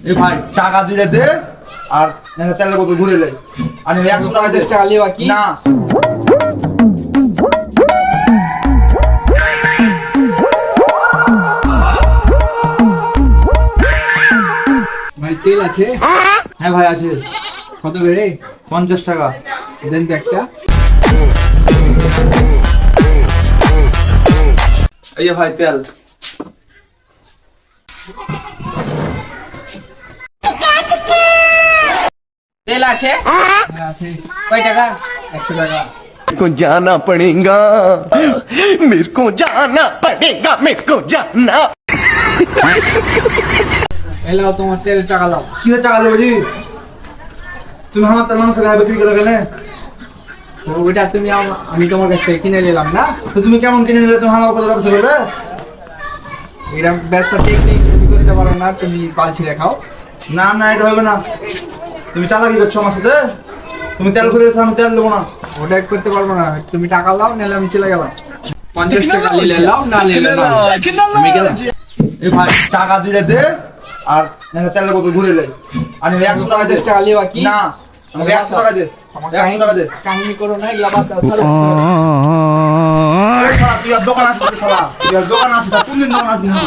এ ভাই টাকা দিলে দে আর তেলের বোতল ঘুরে লে। আমি 100 টাকা 50 টাকা লিবা কি না ভাই তেল আছে? হ্যাঁ ভাই আছে। কত বেড়ে? 50 টাকা দেন তো একটা। এই যে ভাই তেল। তেল আছে? আছে। কয় টাকা? 100 টাকা। को जाना पड़ेगा मेरे को जाना पड़ेगा मेरे को जाना এলাও তোমার তেল টাকা লাও। কি টাকা দেবো জি? তুমি আমার তেল মানুষের গায়ে বিক্রি করে গেলে ওইটা তুমি আমি তোমার কাছ থেকে কিনে নিলাম না। তো তুমি কেমন কিনে নিলে? তুমি আমার উপর ব্যবসা করবে? এটা ব্যবসা টেকনিক তুমি করতে পারো না, তুমি পালছিরে খাও। না না এটা হবে না। তুমি চালাকি করছো আমার সাথে। তুমি তেল করে গেছো, আমি তেল দেবো না। ওটা করতে পারবো না, তুমি টাকা লাও নাহলে আমি চলে গেলাম। 50 টাকা নিলে লাও, না নিলে না। আমি গেলাম। এ ভাই টাকা দিলে দে আর তেলের বোতল ঘুরে লে। আমি 100 টাকা 50 টাকা লিবা কি না আমাকে 100 টাকা দে। 100 টাকা দে। কাহিনী করো না, এগুলা বাদ দাও, ছাড়ো। এই শালা, তুই আর দোকান আসিস রে শালা। তুই আর দোকান আসিস, আর কোনদিন দোকান আসবি না?